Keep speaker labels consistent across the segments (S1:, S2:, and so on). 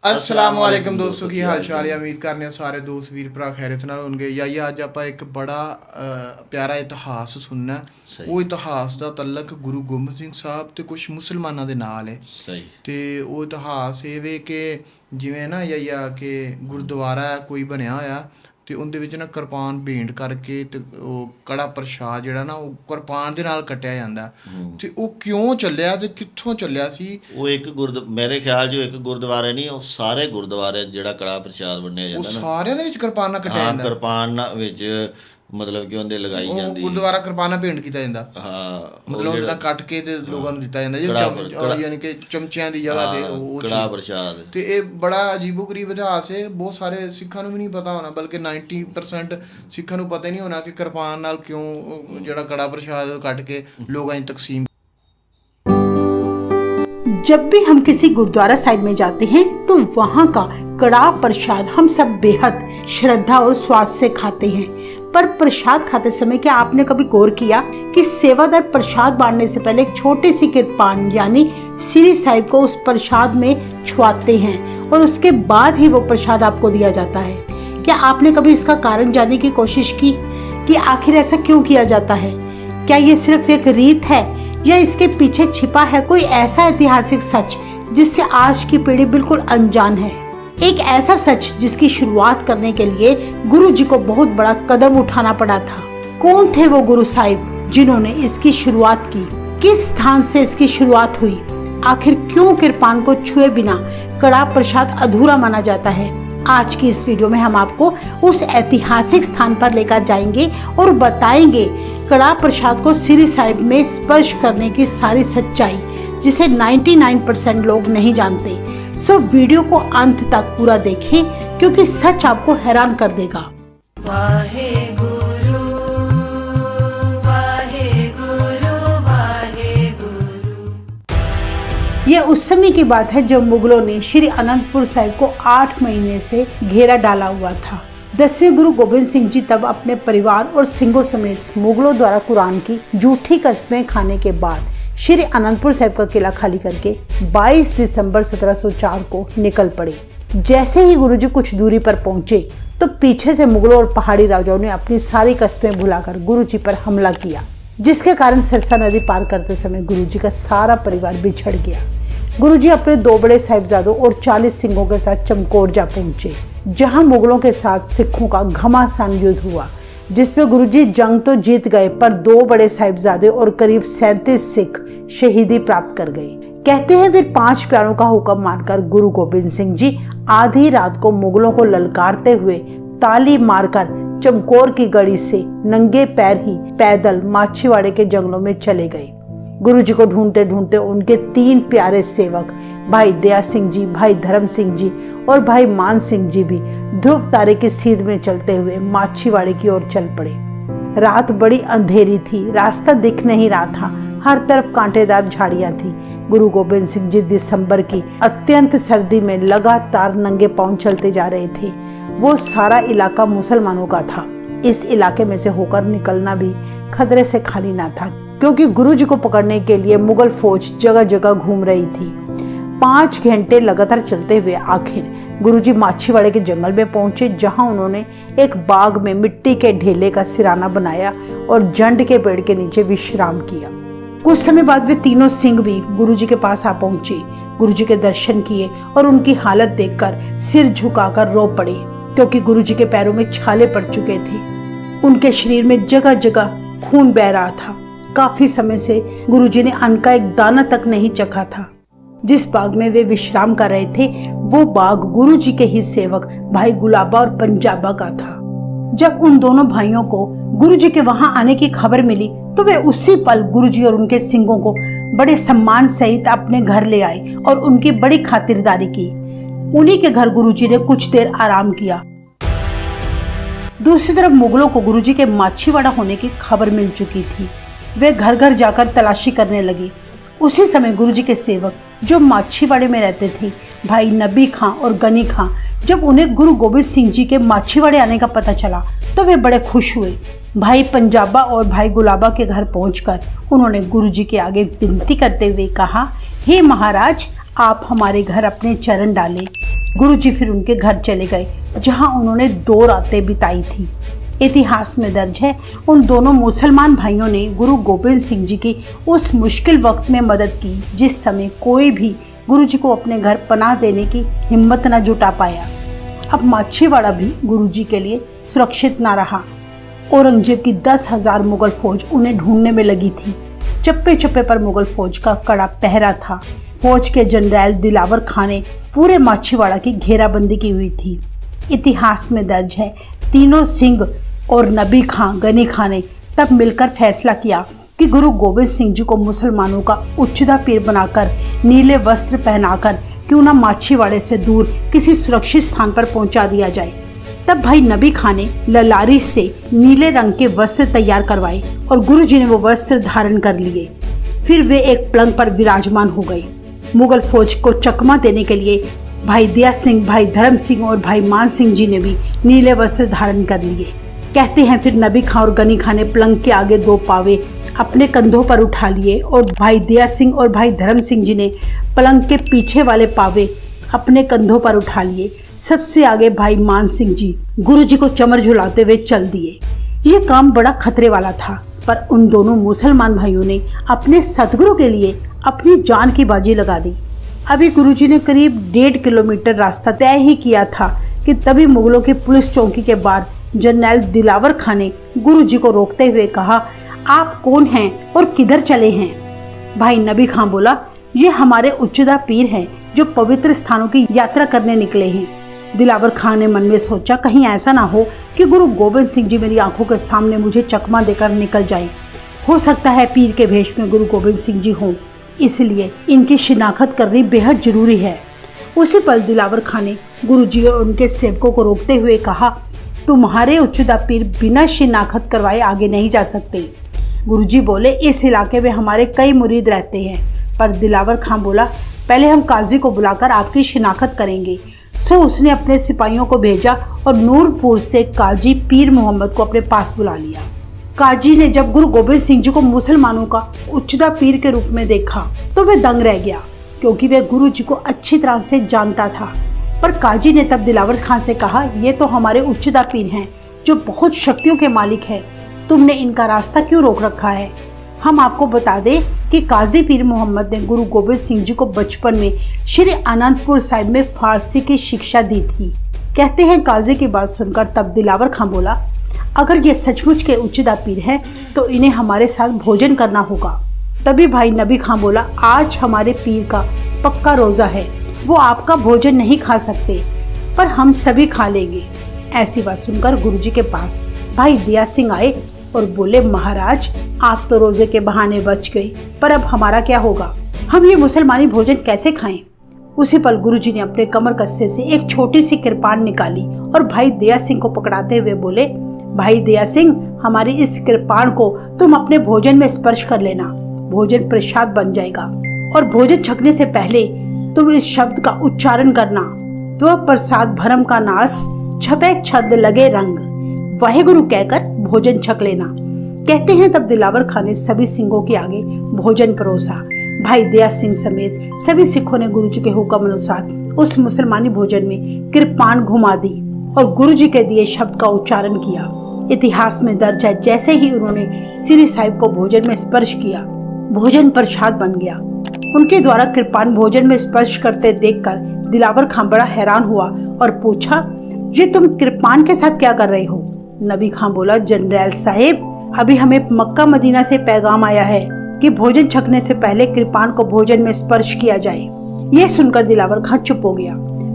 S1: अस्सलाम वालेकुम दोस्तों की हाल चाल है। उम्मीद करने सारे दोस्त वीर भरा खैरियत नाल होणगे। याई अज आप एक बड़ा प्यारा इतिहास सुनना। वो इतिहास का तलक गुरु गोबिंद सिंह साहब तो कुछ मुसलमानों के नाल है। तो वो इतिहास ये वे कि जिवें ना याई कि गुरुद्वारा कोई बनया होया तो उहदे विच ना किरपान भेंट करके ते कड़ा प्रशाद जिहड़ा ना वो किरपान दे नाल कट्टिया जांदा। ते वो क्यों चलिया ते कित्थों चलिया सी?
S2: वो एक मेरे ख्याल जो एक गुरुद्वारे नहीं, वो सारे गुरुद्वारे जिहड़ा कड़ा प्रशाद वंडिया
S1: वो
S2: जांदा ना,
S1: सारियां दे विच किरपान कट्टिया
S2: हाँ
S1: जांदा।
S2: किरपान विच मतलब कि उहदे लगाई
S1: ਉਹ
S2: जांदी।
S1: ਗੁਰਦੁਆਰਾ ਕਿਰਪਾਨਾਂ ਭੇਂਟ ਕੀਤਾ ਜਾਂਦਾ,
S2: हाँ
S1: ਮਤਲਬ ਉਹਦਾ ਕੱਟ ਕੇ ਤੇ ਲੋਕਾਂ ਨੂੰ ਦਿੱਤਾ ਜਾਂਦਾ
S2: ਕੜਾ
S1: ਯਾਨੀ ਕਿ ਚਮਚਿਆਂ ਦੀ ਜਗ੍ਹਾ ਤੇ ਉਹ
S2: ਕੜਾ
S1: ਚੀਜ਼।
S2: ਪ੍ਰਸ਼ਾਦ।
S1: ਤੇ ਇਹ ਬੜਾ ਅਜੀਬੋ-ਗਰੀਬ ਇਤਿਹਾਸ ਹੈ। ਬਹੁਤ ਸਾਰੇ ਸਿੱਖਾਂ ਨੂੰ ਵੀ ਨਹੀਂ ਪਤਾ ਹੋਣਾ, ਬਲਕਿ 90% ਸਿੱਖਾਂ ਨੂੰ ਪਤਾ ਹੀ ਨਹੀਂ ਹੋਣਾ ਕਿ ਕਿਰਪਾਨ ਨਾਲ ਕਿਉਂ ਜਿਹੜਾ ਕੜਾ ਪ੍ਰਸ਼ਾਦ ਕੱਟ ਕੇ ਲੋਕਾਂ 'ਚ ਤਕਸੀਮ।
S3: जब भी हम किसी गुरुद्वारा साहिब में जाते हैं तो वहाँ का कड़ा प्रसाद हम सब बेहद श्रद्धा और स्वाद से खाते हैं। पर प्रसाद खाते समय क्या आपने कभी गौर किया कि सेवादार प्रसाद बांटने से पहले एक छोटी सी किरपान यानी श्री साहिब को उस प्रसाद में छुआते हैं और उसके बाद ही वो प्रसाद आपको दिया जाता है। क्या आपने कभी इसका कारण जानने की कोशिश की कि आखिर ऐसा क्यों किया जाता है? क्या ये सिर्फ एक रीत है या इसके पीछे छिपा है कोई ऐसा ऐतिहासिक सच जिससे आज की पीढ़ी बिल्कुल अनजान है? एक ऐसा सच जिसकी शुरुआत करने के लिए गुरु जी को बहुत बड़ा कदम उठाना पड़ा था। कौन थे वो गुरु साहिब जिन्होंने इसकी शुरुआत की? किस स्थान से इसकी शुरुआत हुई? आखिर क्यों किरपान को छुए बिना कड़ा प्रसाद अधूरा माना जाता है? आज की इस वीडियो में हम आपको उस ऐतिहासिक स्थान पर लेकर जाएंगे और बताएंगे कड़ा प्रसाद को श्री साहिब में स्पर्श करने की सारी सच्चाई जिसे 99% लोग नहीं जानते। सो वीडियो को अंत तक पूरा देखें क्योंकि सच आपको हैरान कर देगा।
S4: वाहे गुरु वाहे गुरु वाहे गुरु।
S3: ये उस समय की बात है जब मुगलों ने श्री अनंतपुर साहिब को 8 महीने से घेरा डाला हुआ था। 10वें गुरु गोबिंद सिंह जी तब अपने परिवार और सिंघों समेत मुगलों द्वारा कुरान की झूठी कस्में खाने के बाद श्री अनंतपुर साहिब का किला खाली करके 22 दिसंबर 1704 को निकल पड़े। जैसे ही गुरुजी कुछ दूरी पर पहुंचे तो पीछे से मुगलों और पहाड़ी राजाओं ने अपनी सारी कस्में भुलाकर गुरुजी पर हमला किया, जिसके कारण सरसा नदी पार करते समय गुरुजी का सारा परिवार बिछड़ गया। गुरुजी अपने 2 बड़े साहिबजादों और 40 सिंघों के साथ चमकौर जा पहुंचे, जहां मुगलों के साथ सिखों का घमासान युद्ध हुआ, जिसमें गुरुजी जंग तो जीत गए पर 2 बड़े साहिबजादे और करीब 37 सिख शहीदी प्राप्त कर गए। कहते हैं फिर 5 प्यारों का हुक्म मानकर गुरु गोबिंद सिंह जी आधी रात को मुगलों को ललकारते हुए ताली मारकर चमकौर की गढ़ी से नंगे पैर ही पैदल माछीवाड़े के जंगलों में चले गए। गुरुजी को ढूंढते ढूंढते उनके 3 प्यारे सेवक भाई दया सिंह जी, भाई धर्म सिंह जी और भाई मान सिंह जी भी ध्रुव तारे की सीध में चलते हुए माछीवाड़े की ओर चल पड़े। रात बड़ी अंधेरी थी, रास्ता दिख नहीं रहा था, हर तरफ कांटेदार झाड़ियां थी। गुरु गोबिंद सिंह जी दिसंबर की अत्यंत सर्दी में लगातार नंगे पांव चलते जा रहे थे। वो सारा इलाका मुसलमानों का था। इस इलाके में से होकर निकलना भी खतरे से खाली ना था, क्योंकि गुरुजी को पकड़ने के लिए मुगल फौज जगह जगह घूम रही थी। 5 घंटे लगातार चलते हुए आखिर गुरुजी माछीवाड़े के जंगल में पहुंचे, जहां उन्होंने एक बाग में मिट्टी के ढेले का सिराना बनाया और जंड के पेड़ के नीचे विश्राम किया। कुछ समय बाद वे तीनों सिंह भी गुरुजी के पास आ पहुंचे, गुरुजी के दर्शन किए और उनकी हालत देखकर सिर झुकाकर रो पड़े, क्योंकि गुरुजी के पैरों में छाले पड़ चुके थे। उनके शरीर में जगह जगह खून बह रहा था। काफी समय से गुरुजी ने अन्न का एक दाना तक नहीं चखा था। जिस बाग में वे विश्राम कर रहे थे वो बाग गुरुजी के ही सेवक भाई गुलाबा और पंजाबा का था। जब उन दोनों भाइयों को गुरुजी के वहां आने की खबर मिली तो वे उसी पल गुरुजी और उनके सिंघों को बड़े सम्मान सहित अपने घर ले आए और उनकी बड़ी खातिरदारी की। उन्हीं के घर गुरुजी ने कुछ देर आराम किया। दूसरी तरफ मुगलों को गुरुजी के माछीवाड़ा होने की खबर मिल चुकी थी। वे घर घर जाकर तलाशी करने लगे। उसी समय गुरुजी के सेवक जो माछीवाड़े में रहते थे, भाई नबी खां और गनी खां, जब उन्हें गुरु गोबिंद सिंह जी के माछीवाड़े आने का पता चला तो वे बड़े खुश हुए। भाई पंजाबा और भाई गुलाबा के घर पहुंचकर उन्होंने गुरुजी के आगे विनती करते हुए कहा, हे महाराज, आप हमारे घर अपने चरण डालें। गुरुजी फिर उनके घर चले गए, जहां उन्होंने 2 रातें बिताई थी। इतिहास में दर्ज है, उन दोनों मुसलमान भाइयों ने गुरु गोबिंद सिंह जी की उस मुश्किल वक्त में मदद की जिस समय कोई भी गुरुजी को अपने घर पनाह देने की हिम्मत न जुटा पाया। अब माछीवाड़ा भी गुरुजी के लिए सुरक्षित न रहा। औरंगजेब की 10,000 मुगल फौज उन्हें ढूंढने में लगी थी। चप्पे चप्पे पर मुगल फौज का कड़ा पहरा था। फौज के जनरल दिलावर खां ने पूरे माछीवाड़ा की घेराबंदी की हुई थी। इतिहास में दर्ज है, तीनों सिंह और नबी खां, गनी खां ने तब मिलकर फैसला किया कि गुरु गोबिंद सिंह जी को मुसलमानों का उच्चदा पीर बनाकर नीले वस्त्र पहनाकर क्यों न माछीवाड़े से दूर किसी सुरक्षित स्थान पर पहुंचा दिया जाए। तब भाई नबी खां ने ललारी से नीले रंग के वस्त्र तैयार करवाए और गुरुजी ने वो वस्त्र धारण कर लिए। फिर वे एक पलंग पर विराजमान हो गए। मुगल फौज को चकमा देने के लिए भाई दया सिंह, भाई धर्म सिंह और भाई मान सिंह जी ने भी नीले वस्त्र धारण कर लिए। कहते हैं फिर नबी खां और गनी खां ने पलंग के आगे 2 पावे अपने कंधों पर उठा लिए और भाई दया सिंह और भाई धर्म सिंह जी ने पलंग के पीछे वाले पावे अपने कंधों पर उठा लिए। सबसे आगे भाई मान सिंह जी गुरुजी को चमर झुलाते हुए चल दिए। ये काम बड़ा खतरे वाला था, पर उन दोनों मुसलमान भाइयों ने अपने सतगुरु के लिए अपनी जान की बाजी लगा दी। अभी गुरुजी ने करीब 1.5 किलोमीटर रास्ता तय ही किया था कि तभी मुगलों की पुलिस चौकी के बाहर जनरल दिलावर खां ने गुरुजी को रोकते हुए कहा, आप कौन हैं और किधर चले हैं? भाई नबी खां बोला, ये हमारे उच्चदा पीर हैं जो पवित्र स्थानों की यात्रा करने निकले हैं। दिलावर खां ने मन में सोचा, कहीं ऐसा ना हो कि गुरु गोबिंद सिंह जी मेरी आंखों के सामने मुझे चकमा देकर निकल जाए। हो सकता है पीर के भेष में गुरु गोबिंद सिंह जी हों, इसलिए इनकी शिनाख्त करनी बेहद जरूरी है। उसी पल दिलावर खां ने गुरुजी और उनके सेवकों को रोकते हुए कहा, तुम्हारे उच्चदा पीर बिना शिनाख्त करवाए आगे नहीं जा सकते। गुरुजी बोले, इस इलाके में हमारे कई मुरीद रहते हैं। पर दिलावर खां बोला, पहले हम काजी को बुलाकर आपकी शिनाख्त करेंगे। सो उसने अपने सिपाहियों को भेजा और नूरपुर से काजी पीर मोहम्मद को अपने पास बुला लिया। काजी ने जब गुरु गोबिंद सिंह जी को मुसलमानों का उच्चदा पीर के रूप में देखा तो वह दंग रह गया, क्योंकि वह गुरु जी को अच्छी तरह से जानता था। पर काजी ने तब दिलावर खां से कहा, ये तो हमारे उच्चदा पीर हैं जो बहुत शक्तियों के मालिक हैं, तुमने इनका रास्ता क्यों रोक रखा है? हम आपको बता दें कि काजी पीर मोहम्मद ने गुरु गोबिंद सिंह जी को बचपन में श्री आनंदपुर साहिब में फारसी की शिक्षा दी थी। कहते हैं काजी की बात सुनकर तब दिलावर खां बोला, अगर ये सचमुच के उच्चदा पीर हैं तो इन्हें हमारे साथ भोजन करना होगा। तभी भाई नबी खां बोला, आज हमारे पीर का पक्का रोजा है, वो आपका भोजन नहीं खा सकते, पर हम सभी खा लेंगे। ऐसी बात सुनकर गुरुजी के पास भाई दया सिंह आए और बोले, महाराज आप तो रोजे के बहाने बच गए, पर अब हमारा क्या होगा? हम ये मुसलमानी भोजन कैसे खाएं? उसी पल गुरुजी ने अपने कमर कस्से से एक छोटी सी कृपाण निकाली और भाई दया सिंह को पकड़ाते हुए बोले, भाई दया सिंह, हमारी इस कृपाण को तुम अपने भोजन में स्पर्श कर लेना, भोजन प्रसाद बन जाएगा। और भोजन छकने से पहले तुम इस शब्द का उच्चारण करना, तो प्रसाद भरम का नाश, छपे छद लगे रंग, वाहेगुरु कहकर भोजन छक लेना। कहते हैं तब दिलावर खां ने सभी सिंहों के आगे भोजन परोसा। भाई दया सिंह समेत सभी सिखों ने गुरुजी के हुक्म अनुसार उस मुसलमानी भोजन में कृपाण घुमा दी और गुरुजी के दिए शब्द का उच्चारण किया। इतिहास में दर्ज है, जैसे ही उन्होंने श्री साहिब को भोजन में स्पर्श किया, भोजन प्रसाद बन गया। उनके द्वारा कृपाण भोजन में स्पर्श करते देखकर दिलावर खां बड़ा हैरान हुआ और पूछा, ये तुम कृपाण के साथ क्या कर रहे हो? नबी खां बोला, जनरल साहिब, अभी हमें मक्का मदीना से पैगाम आया है कि भोजन छकने से पहले कृपाण को भोजन में स्पर्श किया जाए। यह सुनकर दिलावर खां चुप हो गया।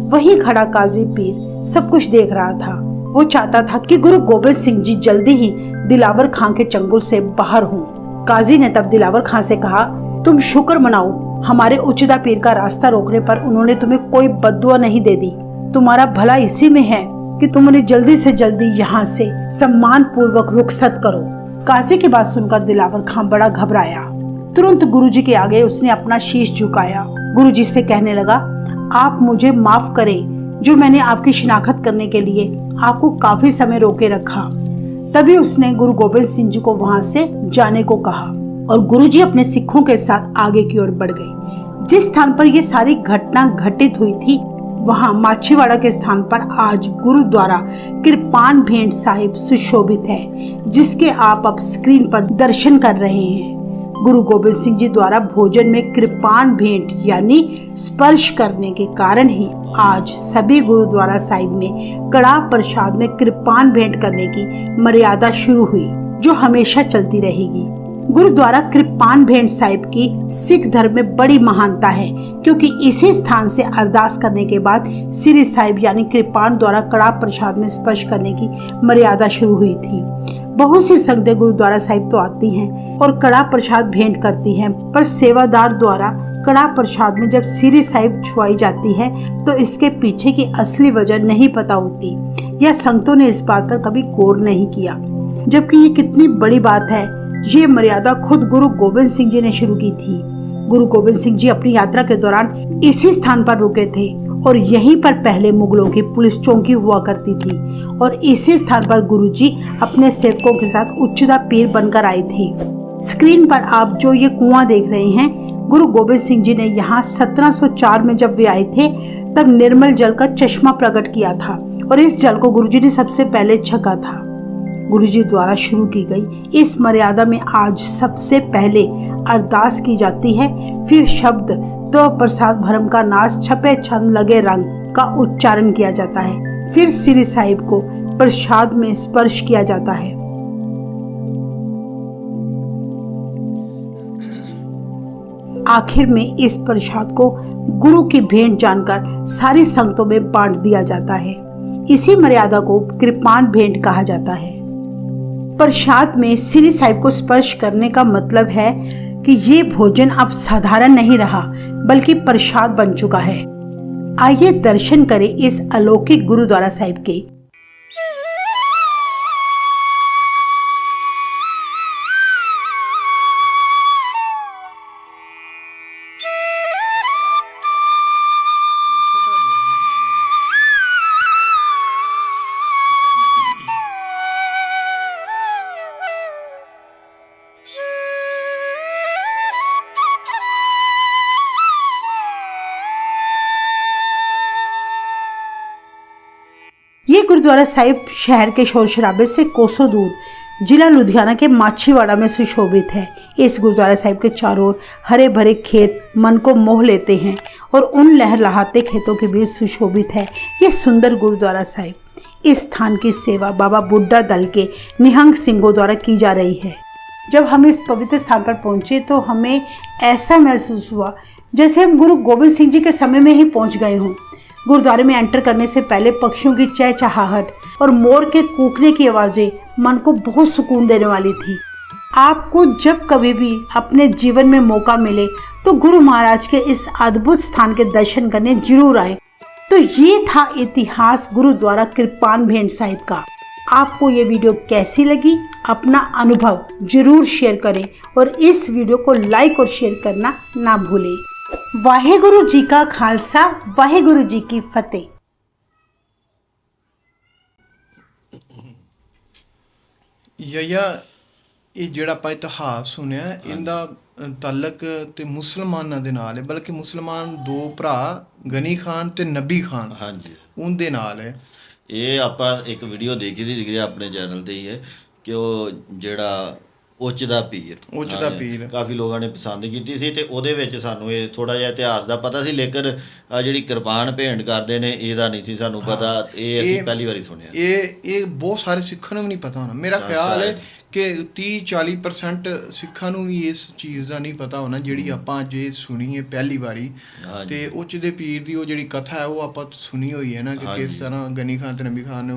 S3: वहीं खड़ा काजी पीर सब कुछ देख रहा था। वो चाहता था कि गुरु गोबिंद सिंह जी जल्दी ही दिलावर खां के चंगुल से बाहर हों। काजी ने तब दिलावर खां से कहा, तुम शुक्र मनाओ, हमारे उच्चदा पीर का रास्ता रोकने पर उन्होंने तुम्हें कोई बद्दुआ नहीं दे दी। तुम्हारा भला इसी में है कि तुम उन्हें जल्दी से जल्दी यहाँ से सम्मान पूर्वक रुखसत करो। काजी की बात सुनकर दिलावर खां बड़ा घबराया। तुरंत गुरुजी के आगे उसने अपना शीश झुकाया। गुरुजी से कहने लगा, आप मुझे माफ करें जो मैंने आपकी शिनाख्त करने के लिए आपको काफी समय रोके रखा। तभी उसने गुरु गोबिंद सिंह जी को वहां से जाने को कहा और गुरुजी अपने सिखों के साथ आगे की ओर बढ़ गए। जिस स्थान पर यह सारी घटना घटित हुई थी वहां माछीवाड़ा के स्थान पर आज गुरुद्वारा कृपान भेंट साहिब सुशोभित है, जिसके आप अब स्क्रीन पर दर्शन कर रहे हैं। गुरु गोबिंद सिंह जी द्वारा भोजन में कृपान भेंट यानी स्पर्श करने के कारण ही आज सभी गुरुद्वारा साहिब में कड़ा प्रसाद में कृपान भेंट करने की मर्यादा शुरू हुई, जो हमेशा चलती रहेगी। गुरुद्वारा कृपान भेंट साहिब की सिख धर्म में बड़ी महानता है, क्योंकि इसी स्थान से अरदास करने के बाद श्री साहिब यानी कृपान द्वारा कड़ा प्रसाद में स्पर्श करने की मर्यादा शुरू हुई थी। बहुत सी संगतें गुरुद्वारा साहिब तो आती हैं और कड़ा प्रसाद भेंट करती हैं, पर सेवादार द्वारा कड़ा प्रसाद में जब श्री साहिब छुआई जाती है तो इसके पीछे की असली वजह नहीं पता होती, या संगतों ने इस बात पर कभी गौर नहीं किया। जबकि ये कितनी बड़ी बात है, ये मर्यादा खुद गुरु गोबिंद सिंह जी ने शुरू की थी। गुरु गोबिंद सिंह जी अपनी यात्रा के दौरान इसी स्थान पर रुके थे और यहीं पर पहले मुगलों की पुलिस चौकी हुआ करती थी, और इसी स्थान पर गुरुजी अपने सेवकों के साथ उच्चदा पीर बनकर आए थे। स्क्रीन पर आप जो ये कुआं देख रहे हैं, गुरु गोबिंद सिंह जी ने यहाँ 1704 में जब वे आए थे तब निर्मल जल का चश्मा प्रकट किया था, और इस जल को गुरुजी ने सबसे पहले छका था। गुरुजी द्वारा शुरू की गई इस मर्यादा में आज सबसे पहले अरदास की जाती है, फिर शब्द तो प्रसाद भरम का नाश छपे छंद लगे रंग का उच्चारण किया जाता है, फिर श्री साहिब को प्रसाद में स्पर्श किया जाता है। आखिर में इस प्रसाद को गुरु की भेंट जानकर सारी संगतों में बांट दिया जाता है। इसी मर्यादा को कृपान भेंट कहा जाता है। प्रसाद में श्री साहिब को स्पर्श करने का मतलब है कि ये भोजन अब साधारण नहीं रहा, बल्कि प्रसाद बन चुका है। आइए दर्शन करें इस अलौकिक गुरुद्वारा साहिब के। ये गुरुद्वारा साहिब शहर के शोर शराबे से कोसों दूर जिला लुधियाना के माछीवाड़ा में सुशोभित है। इस गुरुद्वारा साहिब के चारों ओर हरे भरे खेत मन को मोह लेते हैं और उन लहलहाते खेतों के बीच सुशोभित है ये सुंदर गुरुद्वारा साहिब। इस स्थान की सेवा बाबा बुड्ढा दल के निहंग सिंहों द्वारा की जा रही है। जब हम इस पवित्र स्थान पर पहुंचे तो हमें ऐसा महसूस हुआ जैसे हम गुरु गोबिंद सिंह जी के समय में ही पहुंच गए हों। गुरुद्वारे में एंटर करने से पहले पक्षियों की चहचहाहट और मोर के कूकने की आवाजें मन को बहुत सुकून देने वाली थी। आपको जब कभी भी अपने जीवन में मौका मिले तो गुरु महाराज के इस अद्भुत स्थान के दर्शन करने जरूर आए। तो ये था इतिहास गुरुद्वारा कृपान भेंट साहिब का। आपको ये वीडियो कैसी लगी, अपना अनुभव जरूर शेयर करें और इस वीडियो को लाइक और शेयर करना ना भूलें। वाहेगुरु जी का खालसा, वाहेगुरु जी की फतेह।
S1: ਯਾ ਇਹ ਜਿਹੜਾ ਆਪਾਂ ਇਤਿਹਾਸ ਸੁਣਿਆ ਇਹਦਾ ਤਾਲਕ ਤੇ ਮੁਸਲਮਾਨਾਂ ਦੇ ਨਾਲ ਹੈ, ਬਲਕਿ ਮੁਸਲਮਾਨ ਦੋ ਭਰਾ ਗਨੀ ਖਾਨ ਤੇ ਨਬੀ ਖਾਨ
S2: ਹਾਂਜੀ
S1: ਉਹਦੇ ਨਾਲ ਹੈ।
S2: ਇਹ ਆਪਾਂ ਇੱਕ ਵੀਡੀਓ ਦੇਖੀ ਸੀ ਆਪਣੇ ਚੈਨਲ ਤੇ ਹੀ ਹੈ ਕਿ ਉਹ ਜਿਹੜਾ ਉੱਚ ਦਾ ਪੀਰ ਕਾਫੀ ਲੋਕਾਂ ਨੇ ਪਸੰਦ ਕੀਤੀ ਸੀ ਤੇ ਉਹਦੇ ਵਿੱਚ ਸਾਨੂੰ ਇਹ ਥੋੜਾ ਜਿਹਾ ਇਤਿਹਾਸ ਦਾ ਪਤਾ ਸੀ, ਲੇਕਿਨ ਜਿਹੜੀ ਕਿਰਪਾਨ ਭੇਂਟ ਕਰਦੇ ਨੇ ਇਹਦਾ ਨਹੀਂ ਸੀ ਸਾਨੂੰ ਪਤਾ। ਇਹ ਅਸੀਂ ਪਹਿਲੀ ਵਾਰੀ ਸੁਣਿਆ।
S1: ਇਹ ਬਹੁਤ ਸਾਰੇ ਸਿੱਖਾਂ ਨੂੰ ਵੀ ਨਹੀਂ ਪਤਾ ਹੋਣਾ। ਮੇਰਾ ਖਿਆਲ ਹੈ ਕਿ 30-40% ਸਿੱਖਾਂ ਨੂੰ ਵੀ ਇਸ ਚੀਜ਼ ਦਾ ਨਹੀਂ ਪਤਾ ਹੋਣਾ ਜਿਹੜੀ ਆਪਾਂ ਜੇ ਸੁਣੀ ਹੈ ਪਹਿਲੀ ਵਾਰੀ। ਤੇ ਉੱਚ ਦੇ ਪੀਰ ਦੀ ਉਹ ਜਿਹੜੀ ਕਥਾ ਹੈ ਉਹ ਆਪਾਂ ਸੁਣੀ ਹੋਈ ਹੈ ਨਾ ਕਿ ਕਿਸ ਤਰ੍ਹਾਂ ਗਨੀ ਖਾਨ ਤੇ ਨਬੀ ਖਾਨ ਨੇ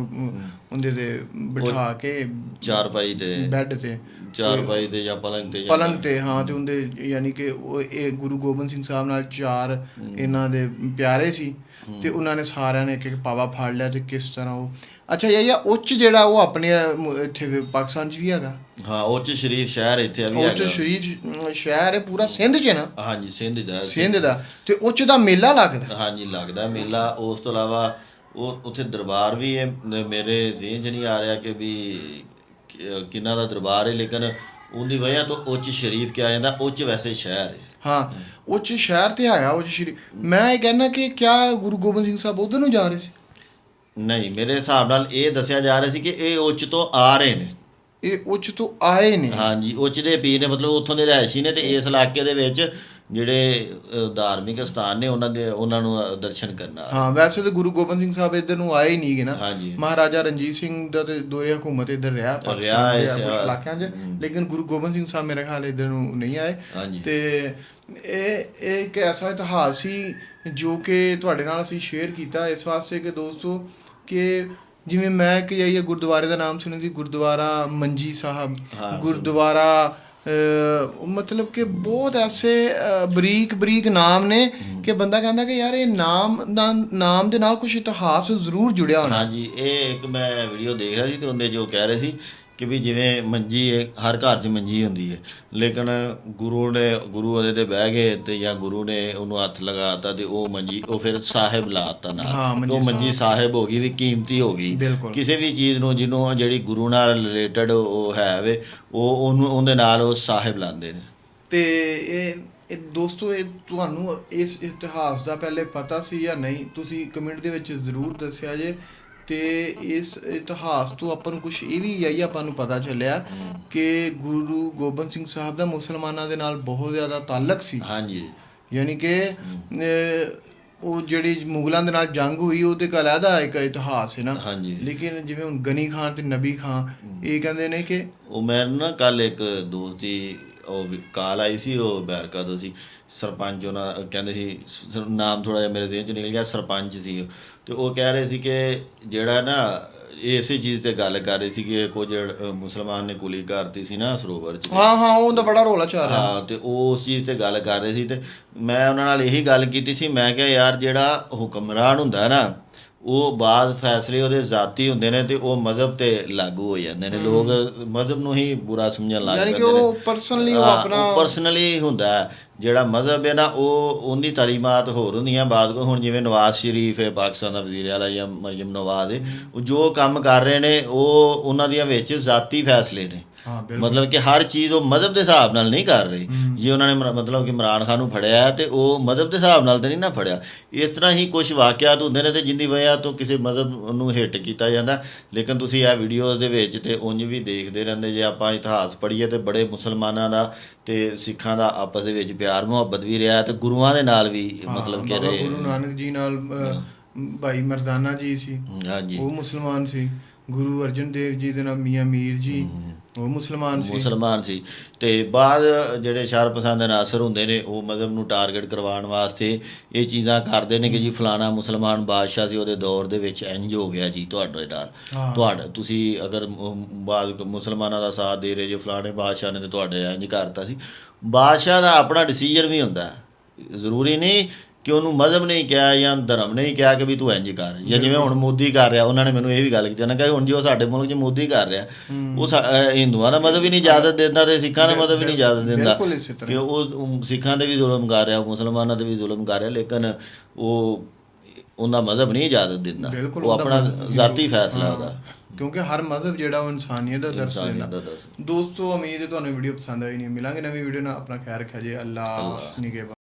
S1: ਉਹਦੇ ਤੇ ਬਿਠਾ ਕੇ
S2: ਚਾਰਪਾਈ ਤੇ
S1: ਬੈੱਡ ਤੇ
S2: ਚਾਰਪਾਈ ਤੇ ਜਾਂ ਪਲੰਗ ਤੇ
S1: ਹਾਂ ਤੇ ਉਹਦੇ ਯਾਨੀ ਕਿ ਉਹ ਇਹ ਗੁਰੂ ਗੋਬਿੰਦ ਸਿੰਘ ਸਾਹਿਬ ਨਾਲ 4 ਇਹਨਾਂ ਦੇ ਪਿਆਰੇ ਸੀ ਤੇ ਉਹਨਾਂ ਨੇ ਸਾਰਿਆਂ ਨੇ ਇੱਕ ਇੱਕ ਪਾਵਾ ਫੜ ਲਿਆ ਤੇ ਕਿਸ ਤਰ੍ਹਾਂ ਉਹ ਅੱਛਾ ਯਾ ਉੱਚ ਜਿਹੜਾ ਉਹ ਆਪਣੇ ਇੱਥੇ ਪਾਕਿਸਤਾਨ 'ਚ ਵੀ ਹੈਗਾ।
S2: ਹਾਂ ਉੱਚ ਸ਼ਰੀਫ ਸ਼ਹਿਰ ਇੱਥੇ ਵੀ ਹੈਗਾ।
S1: ਉੱਚ ਸ਼ਰੀਫ ਸ਼ਹਿਰ ਹੈ ਪੂਰਾ ਸਿੰਧ 'ਚ ਨਾ।
S2: ਹਾਂਜੀ
S1: ਸਿੰਧ ਦਾ ਤੇ ਉੱਚ ਦਾ ਮੇਲਾ ਲੱਗਦਾ।
S2: ਹਾਂਜੀ ਲੱਗਦਾ ਮੇਲਾ। ਉਸ ਤੋਂ ਇਲਾਵਾ ਉਹ ਉੱਥੇ ਦਰਬਾਰ ਵੀ ਹੈ। ਮੇਰੇ ਜ਼ਿਹਨ 'ਚ ਨਹੀਂ ਆ ਰਿਹਾ ਕਿ ਵੀ ਕਿਹਨਾਂ ਦਾ ਦਰਬਾਰ ਹੈ, ਲੇਕਿਨ ਉਹਦੀ ਵਜ੍ਹਾ ਤੋਂ ਉੱਚ ਸ਼ਰੀਫ ਕਿਹਾ ਜਾਂਦਾ। ਉੱਚ ਵੈਸੇ ਸ਼ਹਿਰ ਹੈ।
S1: ਹਾਂ, ਉੱਚ ਸ਼ਹਿਰ ਤੇ ਹੈਗਾ ਉੱਚ ਸ਼੍ਰੀ। ਮੈਂ ਇਹ ਕਹਿਣਾ ਕਿ ਕਿਆ ਗੁਰੂ ਗੋਬਿੰਦ ਸਿੰਘ ਸਾਹਿਬ ਉਧਰ ਨੂੰ ਜਾ ਰਹੇ ਸੀ?
S2: ਨਹੀਂ, ਮੇਰੇ ਹਿਸਾਬ ਨਾਲ ਇਹ ਦੱਸਿਆ ਜਾ ਰਿਹਾ ਸੀ ਕਿ ਇਹ ਉੱਚ ਤੋਂ ਆ ਰਹੇ ਨੇ।
S1: ਇਹ ਉੱਚ ਤੋਂ ਆਏ ਨੇ?
S2: ਹਾਂਜੀ, ਉੱਚ ਦੇ ਪੀਰ ਨੇ, ਮਤਲਬ ਉੱਥੋਂ ਦੇ ਰਿਹਾਇਸ਼ੀ ਨੇ, ਤੇ ਇਸ ਇਲਾਕੇ ਦੇ ਵਿੱਚ ਜਿਹੜੇ ਧਾਰਮਿਕ ਸਥਾਨ ਨੇ ਉਹਨਾਂ ਨੂੰ ਦਰਸ਼ਨ ਕਰਨਾ।
S1: ਹਾਂ, ਵੈਸੇ ਤਾਂ ਗੁਰੂ ਗੋਬਿੰਦ ਸਿੰਘ ਸਾਹਿਬ ਇੱਧਰ ਨੂੰ ਆਏ ਹੀ ਨਹੀਂ ਗੇ ਨਾ।
S2: ਹਾਂਜੀ,
S1: ਮਹਾਰਾਜਾ ਰਣਜੀਤ ਸਿੰਘ ਦਾ ਤੇ ਦੋਰੇ ਹਕੂਮਤ ਇੱਧਰ ਰਿਹਾ ਕੁਝ ਇਲਾਕਿਆਂ 'ਚ, ਲੇਕਿਨ ਗੁਰੂ ਗੋਬਿੰਦ ਸਿੰਘ ਸਾਹਿਬ ਮੇਰੇ ਖਿਆਲ ਇੱਧਰ ਨੂੰ ਨਹੀਂ ਆਏ। ਤੇ ਇਹ ਇੱਕ ਐਸਾ ਇਤਿਹਾਸ ਸੀ ਜੋ ਕਿ ਤੁਹਾਡੇ ਨਾਲ ਅਸੀਂ ਸ਼ੇਅਰ ਕੀਤਾ ਇਸ ਵਾਸਤੇ ਕਿ ਦੋਸਤੋ, ਕਿ ਜਿਵੇਂ ਮੈਂ ਕਿ ਜਾਈਏ ਗੁਰਦੁਆਰੇ ਦਾ ਨਾਮ ਸੁਣਿਆ ਸੀ, ਗੁਰਦੁਆਰਾ ਮੰਜੀ ਸਾਹਿਬ, ਗੁਰਦੁਆਰਾ ਮਤਲਬ ਕਿ ਬਹੁਤ ਐਸੇ ਬਰੀਕ ਬਰੀਕ ਨਾਮ ਨੇ ਕਿ ਬੰਦਾ ਕਹਿੰਦਾ ਕਿ ਯਾਰ ਇਹ ਨਾਮ ਦੇ ਨਾਲ ਕੁਝ ਇਤਿਹਾਸ ਜ਼ਰੂਰ ਜੁੜਿਆ ਹੋਣਾ।
S2: ਹਾਂਜੀ, ਇਹ ਇੱਕ ਮੈਂ ਵੀਡੀਓ ਦੇਖ ਰਿਹਾ ਸੀ ਤੇ ਉਹਦੇ ਜੋ ਕਹਿ ਰਹੇ ਸੀ ਕਿ ਵੀ ਜਿਵੇਂ ਮੰਜੀ ਹਰ ਘਰ 'ਚ ਮੰਜੀ ਹੁੰਦੀ ਹੈ, ਲੇਕਿਨ ਗੁਰੂ ਉਹਦੇ ਤੇ ਬਹਿ ਗਏ ਤੇ ਜਾਂ ਗੁਰੂ ਨੇ ਉਹਨੂੰ ਹੱਥ ਲਗਾਤਾ ਤੇ ਉਹ ਮੰਜੀ ਉਹ ਫਿਰ ਸਾਹਿਬ ਲਾਤਾ ਨਾਲ, ਉਹ ਮੰਜੀ ਸਾਹਿਬ ਹੋ ਗਈ, ਵੀ ਕੀਮਤੀ ਹੋ ਗਈ। ਕਿਸੇ ਵੀ ਚੀਜ਼ ਨੂੰ ਜਿਹਨੂੰ ਜਿਹੜੀ ਗੁਰੂ ਨਾਲ ਰਿਲੇਟਡ ਉਹ ਹੈ ਵੇ ਉਹਨੂੰ ਉਹਦੇ ਨਾਲ ਉਹ ਸਾਹਿਬ ਲਾਉਂਦੇ ਨੇ।
S1: ਤੇ ਇਹ ਦੋਸਤੋ, ਇਹ ਤੁਹਾਨੂੰ ਇਸ ਇਤਿਹਾਸ ਦਾ ਪਹਿਲੇ ਪਤਾ ਸੀ ਜਾਂ ਨਹੀਂ? ਤੁਸੀਂ ਕਮੈਂਟ ਦੇ ਵਿੱਚ ਜ਼ਰੂਰ ਦੱਸਿਆ ਜੇ। ਤੇ ਇਸ ਇਤਿਹਾਸ ਤੋਂ ਆਪਾਂ ਨੂੰ ਕੁਝ ਇਹ ਵੀ ਆਈ ਆਪਾਂ ਨੂੰ ਪਤਾ ਚੱਲਿਆ ਕਿ ਗੁਰੂ ਗੋਬਿੰਦ ਸਿੰਘ ਸਾਹਿਬ ਦਾ ਮੁਸਲਮਾਨਾਂ ਦੇ ਨਾਲ ਬਹੁਤ ਜ਼ਿਆਦਾ ਤਾਲੁਕ ਸੀ।
S2: ਹਾਂਜੀ,
S1: ਯਾਨੀ ਕਿ ਉਹ ਜਿਹੜੀ ਮੁਗਲਾਂ ਦੇ ਨਾਲ ਜੰਗ ਹੋਈ ਉਹ ਤੇ ਅਲੱਗਾ ਇੱਕ ਇਤਿਹਾਸ ਹੈ ਨਾ। ਲੇਕਿਨ ਜਿਵੇਂ ਹੁਣ ਗਨੀ ਖਾਨ ਤੇ ਨਬੀ ਖਾਨ ਇਹ ਕਹਿੰਦੇ ਨੇ ਕਿ
S2: ਉਹ ਮੈਨੂੰ ਨਾ ਕੱਲ ਇੱਕ ਦੋਸਤ ਦੀ ਉਹ ਕਾਲ ਆਈ ਸੀ, ਉਹ ਅਮਰੀਕਾ ਤੋਂ ਸੀ, ਸਰਪੰਚ ਉਹਨਾਂ ਕਹਿੰਦੇ ਸੀ, ਨਾਮ ਥੋੜ੍ਹਾ ਜਿਹਾ ਮੇਰੇ ਦੇਹ 'ਚ ਨਿਕਲ ਗਿਆ, ਸਰਪੰਚ ਸੀ, ਤੇ ਉਹ ਕਹਿ ਰਹੇ ਸੀ ਕਿ ਜਿਹੜਾ ਨਾ ਇਸੇ ਚੀਜ਼ ਤੇ ਗੱਲ ਕਰ ਰਹੇ ਸੀ ਕਿ ਕੁਝ ਮੁਸਲਮਾਨ ਨੇ ਕੁਲੀ ਕਰਤੀ ਸੀ ਨਾ ਸਰੋਵਰ 'ਚ।
S1: ਹਾਂ, ਉਹਦਾ ਬੜਾ ਰੌਲਾ ਚੱਲ ਰਿਹਾ।
S2: ਹਾਂ, ਤੇ ਉਹ ਉਸ ਚੀਜ਼ ਤੇ ਗੱਲ ਕਰ ਰਹੇ ਸੀ ਤੇ ਮੈਂ ਉਹਨਾਂ ਨਾਲ ਇਹੀ ਗੱਲ ਕੀਤੀ ਸੀ। ਮੈਂ ਕਿਹਾ ਯਾਰ ਜਿਹੜਾ ਹੁਕਮਰਾਨ ਹੁੰਦਾ ਨਾ ਉਹ ਬਾਅਦ ਫੈਸਲੇ ਉਹਦੇ ਜ਼ਾਤੀ ਹੁੰਦੇ ਨੇ ਤੇ ਉਹ ਮਜ਼ਹਬ ਤੇ ਲਾਗੂ ਹੋ ਜਾਂਦੇ ਨੇ। ਲੋਕ ਮਜ਼ਹਬ ਨੂੰ ਹੀ ਬੁਰਾ ਸਮਝਣ ਲੱਗ ਜਾਂਦੇ ਨੇ।
S1: ਉਹ ਪਰਸਨਲੀ
S2: ਹੁੰਦਾ ਜਿਹੜਾ ਮਜ਼ਹਬ ਹੈ ਨਾ, ਉਹ ਉਹਦੀ ਤਾਲੀਮਾਤ ਹੋਰ ਹੁੰਦੀਆਂ ਬਾਅਦ ਹੁਣ ਜਿਵੇਂ ਨਵਾਜ਼ ਸ਼ਰੀਫ ਹੈ ਪਾਕਿਸਤਾਨ ਦਾ ਵਜ਼ੀਰ ਆਲਾ ਜਾਂ ਮਰੀਮ ਨਵਾਜ਼ ਹੈ, ਉਹ ਜੋ ਕੰਮ ਕਰ ਰਹੇ ਨੇ ਉਹ ਉਹਨਾਂ ਦੀਆਂ ਵਿੱਚ ਜ਼ਾਤੀ ਫੈਸਲੇ ਨੇ। ਮਤਲਬ ਕਿ ਹਰ ਚੀਜ਼ ਉਹ ਮਜ਼ਹਬ ਦੇ ਹਿਸਾਬ ਨਾਲ ਨਹੀਂ ਕਰ ਰਹੀ। ਜੇ ਉਹਨਾਂ ਨੇ ਮਤਲਬ ਕਿ ਇਮਰਾਨ ਖਾਨ ਨੂੰ ਫੜਿਆ ਤੇ ਉਹ ਮਜ਼ਹਬ ਦੇ ਹਿਸਾਬ ਨਾਲ ਤਾਂ ਨਹੀਂ ਨਾ ਫੜਿਆ। ਇਸ ਤਰ੍ਹਾਂ ਹੀ ਕੁਝ ਵਾਕਿਆਤ ਹੁੰਦੇ ਨੇ ਤੇ ਜਿੰਦੀ ਵਜ੍ਹਾ ਤੋਂ ਕਿਸੇ ਮਜ਼ਹਬ ਨੂੰ ਹਿੱਟ ਕੀਤਾ ਜਾਂਦਾ। ਲੇਕਿਨ ਤੁਸੀਂ ਇਹ ਵੀਡੀਓਜ਼ ਦੇ ਵਿੱਚ ਤੇ ਉਂਝ ਵੀ ਦੇਖਦੇ ਰਹਿੰਦੇ, ਜੇ ਆਪਾਂ ਇਤਿਹਾਸ ਪੜ੍ਹੀਏ ਤੇ ਬੜੇ ਮੁਸਲਮਾਨਾਂ ਦਾ ਤੇ ਸਿੱਖਾਂ ਦਾ ਆਪਸ ਦੇ ਵਿੱਚ ਪਿਆਰ ਮੁਹੱਬਤ ਵੀ ਰਿਹਾ ਤੇ ਗੁਰੂਆਂ ਦੇ ਨਾਲ ਵੀ ਮਤਲਬ ਕਿ ਰਹੇ।
S1: ਗੁਰੂ ਨਾਨਕ ਜੀ ਨਾਲ ਭਾਈ ਮਰਦਾਨਾ ਜੀ ਸੀ, ਉਹ ਮੁਸਲਮਾਨ ਸੀ। ਗੁਰੂ ਅਰਜਨ ਦੇਵ ਜੀ ਦੇ ਨਾਲ ਮੀਆਂ ਮੀਰ ਜੀ, ਉਹ ਮੁਸਲਮਾਨ ਸੀ। ਤੇ ਬਾਅਦ ਜਿਹੜੇ ਸ਼ਰਪਸੰਦ ਅਨਾਸਰ ਹੁੰਦੇ ਨੇ ਉਹ ਮਜ਼ਹਬ ਨੂੰ ਟਾਰਗੇਟ ਕਰਵਾਉਣ ਵਾਸਤੇ ਇਹ ਚੀਜ਼ਾਂ ਕਰਦੇ ਨੇ ਕਿ ਜੀ ਫਲਾਣਾ ਮੁਸਲਮਾਨ ਬਾਦਸ਼ਾਹ ਸੀ, ਉਹਦੇ ਦੌਰ ਦੇ ਵਿੱਚ ਇੰਝ ਹੋ ਗਿਆ ਜੀ ਤੁਹਾਡੇ ਨਾਲ, ਤੁਸੀਂ ਅਗਰ ਬਾਅਦ ਮੁਸਲਮਾਨਾਂ ਦਾ ਸਾਥ ਦੇ ਰਹੇ ਜੇ ਫਲਾਣੇ ਬਾਦਸ਼ਾਹ ਨੇ ਤੇ ਤੁਹਾਡੇ ਇੰਝ ਕਰਤਾ ਸੀ। ਬਾਦਸ਼ਾਹ ਦਾ ਆਪਣਾ ਡਿਸੀਜਨ ਵੀ ਹੁੰਦਾ, ਜ਼ਰੂਰੀ ਨਹੀਂ ਕਿ ਉਹਨੂੰ ਮਜ਼ਹਬ ਨੇ ਕਿਹਾ ਜਾਂ ਧਰਮ ਨੇ ਕਿਹਾ ਕਿ ਵੀ ਤੂੰ ਇੰਝ ਕਰ। ਜਾਂ ਜਿਵੇਂ ਹੁਣ ਮੋਦੀ ਕਰ ਰਿਹਾ, ਉਹਨਾਂ ਨੇ ਮੈਨੂੰ ਇਹ ਵੀ ਗੱਲ ਕੀਤੀ ਨਾ ਕਿ ਹੁਣ ਜੋ ਸਾਡੇ ਮੁਲਕ 'ਚ ਮੋਦੀ ਕਰ ਰਿਹਾ ਉਹ ਹਿੰਦੂਆਂ ਦਾ ਮਜ਼ਹਬ ਵੀ ਨਹੀਂ ਇਜਾਜ਼ਤ ਦਿੰਦਾ ਤੇ ਸਿੱਖਾਂ ਦਾ ਮਜ਼ਹਬ ਵੀ ਨਹੀਂ ਇਜਾਜ਼ਤ ਦਿੰਦਾ ਕਿ ਉਹ ਸਿੱਖਾਂ ਦੇ ਵੀ ਜ਼ੁਲਮ ਕਰ ਰਿਹਾ, ਮੁਸਲਮਾਨਾਂ ਦੇ ਵੀ ਜ਼ੁਲਮ ਕਰ ਰਿਹਾ, ਲੇਕਿਨ ਉਹਦਾ ਮਜ਼ਹਬ ਨਹੀਂ ਇਜਾਜ਼ਤ ਦਿੰਦਾ, ਉਹ ਆਪਣਾ ਜ਼ਾਤੀ ਫੈਸਲਾ ਉਹਦਾ। ਕਿਉਂਕਿ ਹਰ ਮਜ਼ਹਬ ਜਿਹੜਾ ਉਹ ਇਨਸਾਨੀਅਤ ਦਾ ਦਰਸ ਦਿੰਦਾ। ਦੋਸਤੋ, ਉਮੀਦ ਹੈ ਤੁਹਾਨੂੰ ਵੀਡੀਓ ਪਸੰਦ ਆਈ ਨਹੀਂ। ਮਿਲਾਂਗੇ ਨਵੀਂ ਵੀਡੀਓ ਨਾਲ। ਆਪਣਾ ਖਿਆਲ ਰੱਖਿਆ ਜੇ। ਅੱਲਾਹ ਨਿਗਹਿਬਾਨ।